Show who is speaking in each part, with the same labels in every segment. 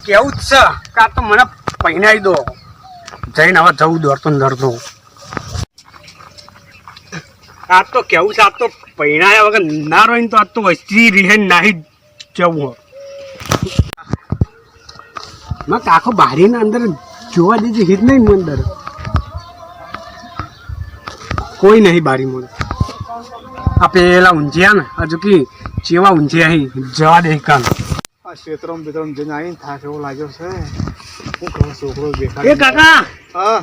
Speaker 1: કેવું જ છે કાં તો મને પહેરાવી દો જઈને હવે જવું દોડતો ને દોડતો આ તો કેવું છે આ તો પહેરાયા વગર ના રોઈને તો આ તો વસ્તી રીહે નાહી જવું મેં કાકો બારીના અંદર જોવા દીધી હિત નહીં હું અંદર કોઈ નહીં બારીમાં આ પેલા ઊંઝિયા ને હજુ કી ચેવા ઊંઝિયા હી જવા દે કાન
Speaker 2: આ ક્ષેત્રમાં બેત્રમ જઈને આવીને થાક એવો લાગ્યો છે હું કહું છોકરો બેકાર
Speaker 1: એ કાકા
Speaker 2: હા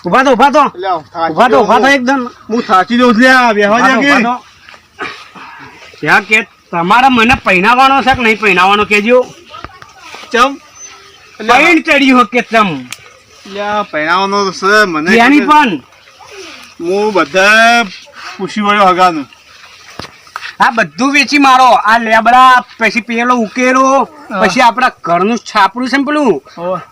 Speaker 1: ઉભા તો ઉભા તો એકદમ
Speaker 2: હું થાકી દઉં છું બેહવા જાગી
Speaker 1: ત્યાં કે તમારે મને પહેરાવાનો છે કે નહીં પહેરાવાનો કેજો
Speaker 2: ચમ
Speaker 1: પૈણ ચડ્યું કે ચમ
Speaker 2: લ્યા પહેરાવાનો છે મને
Speaker 1: ત્યાંની પણ
Speaker 2: હું બધા પૂછી વળ્યો હગાનું
Speaker 1: આ બધું વેચી મારો આ લેબડા પછી પેલો ઉકેલો પછી આપડા ઘરનું છાપડું છે ને પેલું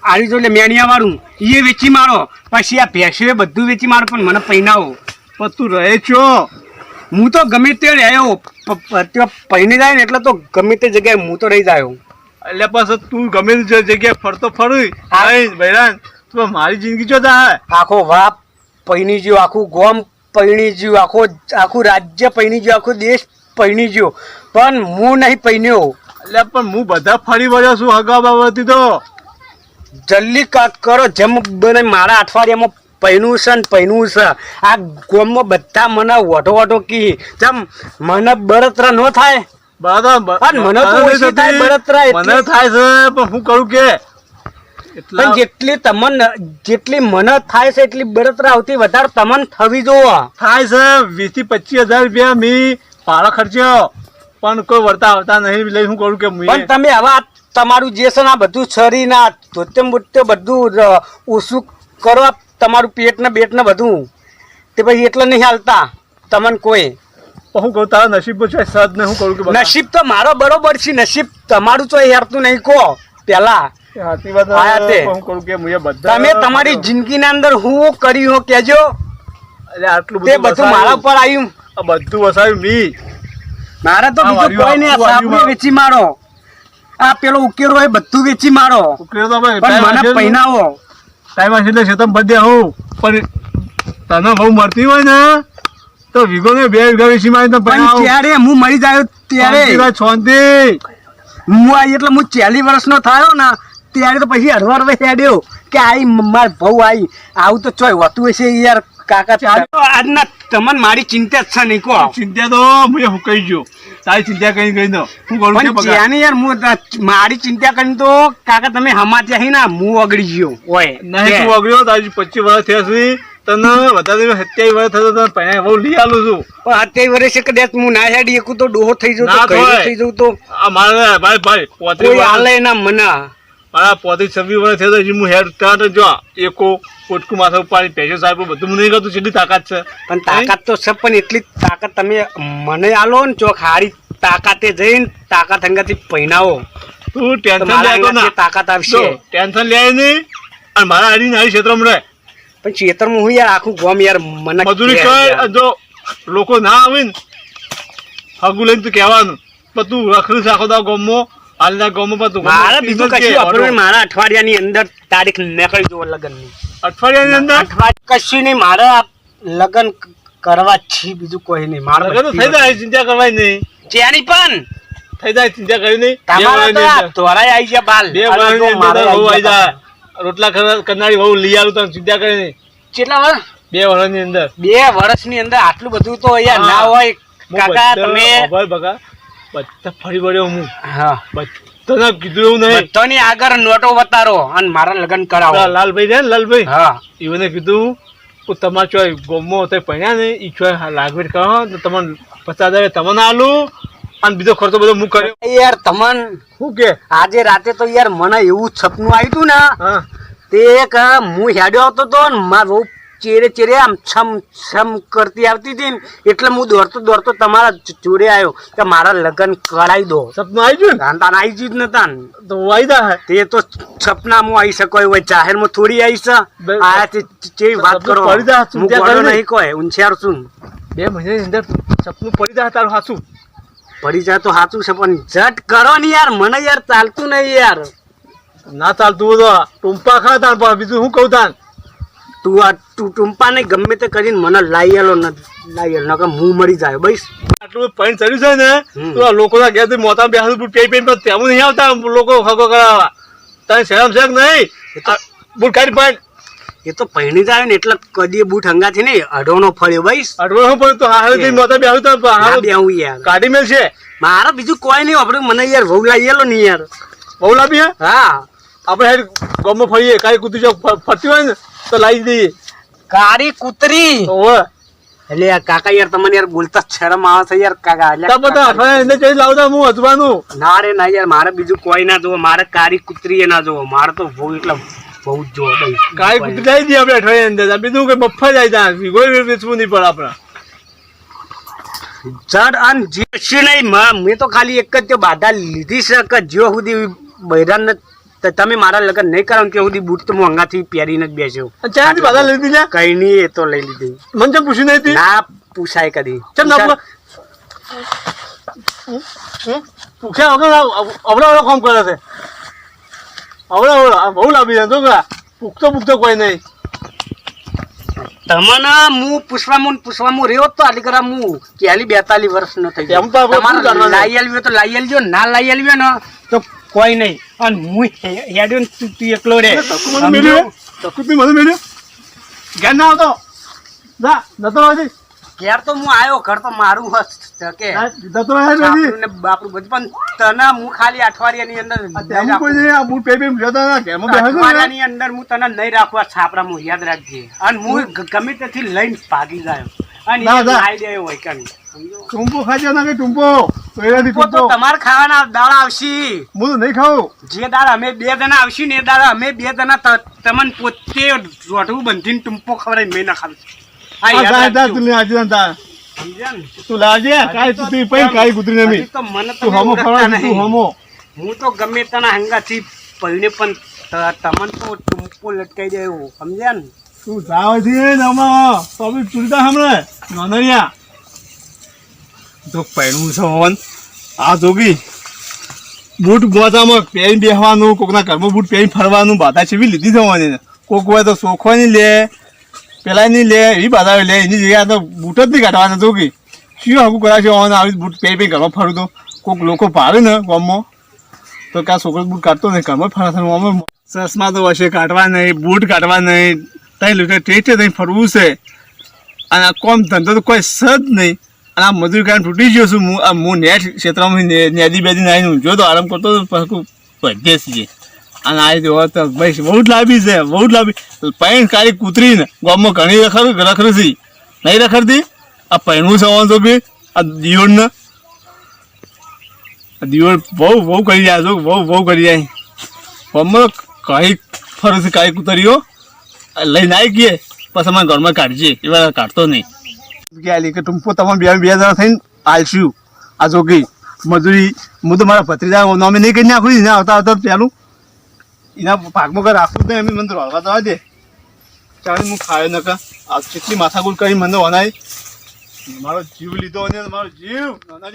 Speaker 1: આવી જો મેણિયા વાળું એ વેચી મારો પછી આ ભેંસો બધું વેચી મારો પણ મને પહેરાવો
Speaker 2: પણ તું રહે છો
Speaker 1: હું તો ગમે તે રહ્યો પહેરી જાય ને એટલે તો ગમે તે જગ્યાએ હું તો રહી જાય
Speaker 2: એટલે પાછો તું ગમે તે જગ્યાએ ફરતો ફરું બૈરાન તું મારી જિંદગી જો થાય
Speaker 1: આખો વાપ પહેરી ગયો આખું ગોમ પહેરી ગયું આખું રાજ્ય પહેરી ગયું આખો દેશ પહેરી ગયો પણ હું નહીં પહેર્યો
Speaker 2: એટલે પણ હું બધા ફરી વળ્યો છું હગા બાબતી તો
Speaker 1: જલ્દી કરો જેમ બને મારા અઠવાડિયામાં પહેર્યું છે ને પહેર્યું છે આ ગોમમાં બધા મને વોટો વોટો કી જેમ મને બળતરા ન થાય
Speaker 2: બરાબર
Speaker 1: મને તો ઓછી થાય બળતરા
Speaker 2: મને થાય છે પણ હું કરું કે
Speaker 1: પણ જેટલી મને થાય છે એટલી બળતરા આવતી વધારે તમને થવી જોવો
Speaker 2: થાય છે 20,000 થી 25,000 રૂપિયા મી ભાડા ખર્ચ્યો પણ કોઈ વળતા આવતા નહીં લઈ હું કરું કે
Speaker 1: પણ તમે હવે તમારું જે છે ને આ બધું છરી ના ધોતે બોતે બધું ઓછું કરો તમારું પેટ ને બેટ ને બધું તે પછી એટલે નહીં હાલતા તમને કોઈ
Speaker 2: હું કહું તારા નસીબ છે સદ ને હું કરું કે
Speaker 1: નસીબ તો મારો બરોબર છે નસીબ તમારું તો હેરતું નહીં કહો પેલા
Speaker 2: સાચી વાત હું કરું કે બધા
Speaker 1: તમે તમારી જિંદગીના અંદર હું કર્યું હો કેજો
Speaker 2: એટલે આટલું
Speaker 1: બધું મારા ઉપર આવ્યું
Speaker 2: બધું વસાવ્યું મી
Speaker 1: મારે તો બીજું કોઈ નહીં સાબુ વેચી મારો આ પેલો ઉકેરો એ બધું વેચી મારો
Speaker 2: ઉકેરો તો
Speaker 1: મને પહેરાવો
Speaker 2: ટાઈમ હશે એટલે શેતમ બધે હું પણ તને બહુ મળતી હોય ને તો વીઘો ને 2 વીઘા વેચી મારી તો
Speaker 1: ત્યારે હું મરી જાય ત્યારે
Speaker 2: છોંતી
Speaker 1: હું આવી એટલે હું 40 વર્ષનો થયો ને ત્યારે તો પછી હરવાર હેડ્યો કે આઈ માર ભાઉ આવી આવું તો ચોય હોતું હશે યાર કાકા આજના તમને મારી ચિંતા જ છે નહીં કહો
Speaker 2: ચિંતા તો હું કહી ગયો તારી ચિંતા કઈ ગઈ દો હું કરું
Speaker 1: યાર હું મારી ચિંતા કરીને તો કાકા તમે હમાત્યા હી ના હું ઓગળી ગયો હોય
Speaker 2: નહીં તું ઓગળ્યો તારી 25 વર્ષ થયા સુધી તને વધારે 27 વર્ષ થતો તને પહેલા બહુ લઈ આલું છું
Speaker 1: પણ 27 વર્ષે કદાચ હું ના હેડી એકું તો ડોહો થઈ જવું થઈ જવું તો
Speaker 2: મારે ભાઈ
Speaker 1: કોઈ હાલે ના મને
Speaker 2: મારા 25-26 વર્ષ થયો હું હેડ સ્ટાર્ટ જો એકો પોટકું માથા ઉપાડી પૈસો સાહેબ બધું હું નહીં કરતું કેટલી તાકાત છે
Speaker 1: પણ તાકાત તો છે પણ એટલી તાકાત તમે મને આલો ને ચોક હારી તાકાતે જઈને તાકાત અંગાથી પહેરાવો
Speaker 2: તું ટેન્શન લેતો ના
Speaker 1: તાકાત આવશે
Speaker 2: ટેન્શન લે નહીં અને મારા હારી નારી ક્ષેત્રમાં રહે
Speaker 1: પણ ક્ષેત્રમાં હું યાર આખું ગામ યાર મને
Speaker 2: મજૂરી કર જો લોકો ના આવે ને હગું લઈને તું કહેવાનું પણ તું રખડી રાખો દા ગામમાં હાલના ગામમાં પણ તું
Speaker 1: મારા બીજું કશું આપણે મારા અઠવાડિયાની અંદર તારીખ નીકળી જવો લગ્નની
Speaker 2: અઠવાડિયાની અંદર
Speaker 1: કશું નહીં મારે લગ્ન કરવા છે બીજું કોઈ નહીં મારે
Speaker 2: થઈ જાય ચિંતા કરવાય નહીં
Speaker 1: જેની પણ
Speaker 2: થઈ જાય ચિંતા કરી નહીં
Speaker 1: તોરાય આવી ગયા બાલ
Speaker 2: 2 વર્ષની અંદર બહુ આવી જાય રોટલા કરનારી બહુ લઈ આલું તને ચિંતા કરી નહીં
Speaker 1: કેટલા વર્ષ
Speaker 2: 2 વર્ષની અંદર
Speaker 1: 2 વર્ષની અંદર આટલું બધું તો યાર ના હોય કાકા તમે
Speaker 2: બગા બધા ફરી વળ્યો હું
Speaker 1: હા
Speaker 2: તને કીધું એવું નહીં
Speaker 1: બધાની આગળ નોટો બતારો અને મારા લગ્ન કરાવો
Speaker 2: લાલભાઈ છે ને લાલભાઈ
Speaker 1: હા
Speaker 2: એને કીધું તમારે ચોય ગોમો તે પડ્યા ને ઈ ચોય લાગવેટ કરો તો તમને 50,000 તમને આલું અને બીજો ખર્ચો બધો હું કર્યો
Speaker 1: યાર તમને
Speaker 2: શું કે
Speaker 1: આજે રાતે તો યાર મને એવું સપનું આવ્યું હતું ને તે હું હેડ્યો આવતો તો ને મારો ચેરે આમ છમ કરતી આવતી હતી ને એટલે હું દોડતો તમારા જોડે આવ્યો કે મારા લગ્ન કરાવી દો
Speaker 2: સપનું આવી ગયું
Speaker 1: તાન આવી જ નતા
Speaker 2: તો વાયદા
Speaker 1: તે તો સપનામાં આવી શકો હોય જાહેરમાં થોડી આવી છે આયાથી વાત કરો નહીં કોઈ ઊંચાર છું
Speaker 2: 2 મહિનાની અંદર સપનું પડી જાય તારું સાચું
Speaker 1: પડી જાય તો સાચું છે પણ જટ કરો ને યાર મને યાર ચાલતું નહીં યાર
Speaker 2: ના ચાલતું તો ટૂંપા ખા તાર પર બીજું શું કહું તાન
Speaker 1: તું ટૂંપા ને ગમે તે કરીને મને લાઈ આલો નકર હું મરી જાય બસ.
Speaker 2: આટલું પૈણ ચડ્યું છે ને તો આ લોકોના ઘેર મોટા બેસું બૂટ પેઈ પેઈ તેમ નહીં આવતા લોકો ખગો કરાવવા. તને શરમ છે કે નહીં? બૂટ કાઢી પાડ.
Speaker 1: એ તો પહેણી જાય ને એટલે કદી બૂટ હંગાથી નહીં અઢોનો ફળ્યો બસ.
Speaker 2: અડવો પણ તો હારે મોટા બેસું તો
Speaker 1: બેહું યાર
Speaker 2: કાઢી મેલ છે.
Speaker 1: મારે બીજું કોઈ નહીં આપણે મને યાર વહુ લાવી આલો નહીં યાર.
Speaker 2: બહુ લાવી હે?
Speaker 1: હા
Speaker 2: આપણે હેડ ગામમાં ફરીએ કાંઈ કૂતરી જો ફરતી હોય ને તો લાવી દઈએ.
Speaker 1: કાળી કૂતરી
Speaker 2: ઓવે
Speaker 1: એટલે યાર કાકા યાર તમને યાર બોલતા શરમ આવે છે યાર કાકા.
Speaker 2: એને જઈ લાવતા હું હજવાનું.
Speaker 1: ના રે ના યાર મારે બીજું કોઈ ના જોવો. મારે કાળી કૂતરી એ ના જોવો. મારે તો બહુ એટલે બહુ જ જોવો ભાઈ.
Speaker 2: કાંઈ કૂતરી લાવી દઈએ આપણે અઠવાડિયા અંદર. બીજું કઈ મફા જાય ત્યાં કોઈ વેચવું નહીં પડે આપણે.
Speaker 1: જડ અન જીવશું નહીં. મેં તો ખાલી એક જ તે બાધા લીધી છે કે જ્યો સુધી બૈરાન તમે મારા લગ્ન નહીં કરો ત્યાં સુધી બૂટ તો હું અંગાથી પહેરીને જ બેસ્યો.
Speaker 2: ચાની બાધા લઈ દીધી
Speaker 1: કઈ નહીં એ તો લઈ લીધી.
Speaker 2: મને ચમ પૂછ્યું નહીં?
Speaker 1: ના પૂછાય કદી.
Speaker 2: ચમ ના પૂછ્યા વગર અવડા કામ કરે છે. અવડા બહુ લાભી જાય તો પૂછતો કોઈ નહીં.
Speaker 1: તમને હું પૂછવામાં રહ્યો તો આટલી કરા હું 42 વર્ષ નો થઈ ગયો. લાઈ આલ્યો તો લાઈ આલજો, ના લાઈ આલ્યો ને તો કોઈ નહીં. અને હું હેડ્યો ને તું એકલો રે.
Speaker 2: મને મેળ્યો ઘેર ના આવતો જા નતો આવતી.
Speaker 1: ઘેર તો હું આવ્યો, ઘર તો મારું હશે કે બાપરું બધું. પણ તને હું ખાલી અઠવાડિયાની અંદર અઠવાડિયાની અંદર હું તને નહીં રાખવા છાપરામાં યાદ રાખજે. અને હું ગમે ત્યાંથી લઈને ભાગી ગયો અને લાવી દેવો હોય કઈ.
Speaker 2: ટૂંપો ખાજો ના કે ટૂંપો
Speaker 1: તો તમારે ખાવાના દાડા આવશે.
Speaker 2: હું નહીં ખાઉં.
Speaker 1: જે દાડા અમે 2 જણા આવશે ને એ દાડા અમે 2 જણા તમને પોતે રોટવું બંધીને ટૂંપો ખવડાવી મેં ના ખાવું. હું તો ગમે તેના હંગાથી પૈણે પણ તમને તો ટૂંપો લટકાઈ જાય એવું સમજ્યા ને.
Speaker 2: તું જાવ છે હમણાં નોનરિયા તો પૈણું છે હોન. આ જોગી બૂટ મોજામાં પહેરીને બેસવાનું, કોકના ઘરમાં બૂટ પહેરીને ફરવાનું બાધા છેવી લીધી થવાની. કોક હોય તો સોખો નહીં લે, પેલા નહીં લે, એવી બાધા લે. એની જગ્યાએ તો બૂટ જ નહીં કાઢવાના. જોગી શું હકું કરાશે હોવાને આવી બૂટ પહેરી ઘરમાં ફરું તો કોઈક લોકો પાડે ને ગામમાં તો કે આ છોકરો બૂટ કાઢતો નહીં, ઘરમાં ફરવાનું. ચશ્મા તો હશે કાઢવા નહીં, બૂટ કાઢવા નહીં. ત્યાં લોકો ટેસ્ટે નહીં ફરવું છે. અને આ કોમ ધંધો તો કોઈ છે જ નહીં. અને આ મજૂરી કારણ તૂટી ગયો છું. હું નેટ ક્ષેત્રમાં નેદી બેદીને આવીને ઊંઝો તો આરામ કરતો બધે છીએ. અને આ રીતે તો ભાઈ બહુ જ લાંબી છે, બહુ જ લાંબી. પૈણ કાળી કૂતરીને ગામમાં ઘણી રખડતી નહીં રખડતી. આ પૈણું છે તો બી આ દિયોળને દિયોળ બહુ કરી જાય છો, બહુ કરી જાય. ગામમાં કઈ ફરું છે કાળી કૂતરીઓ લઈને આવી ગયે પછી અમારા ઘરમાં કાઢજે. એવા કાઢતો નહીં કે ટૂંપો તમારે 2 જણા થઈને આલશું. આ જોગી મજૂરી હું તો મારા ભત્રીજા અમે નહીં કરી નાખું. એને આવતા પેલું એના ભાગમાં કઈ રાખવું જ નહીં. એમ મને રોડવા દવા દે ચાલે હું ખાયો નકા. આ કેટલી માથાકૂટ કરી મને વનાય. મારો જીવ લીધો અને મારો જીવ નાના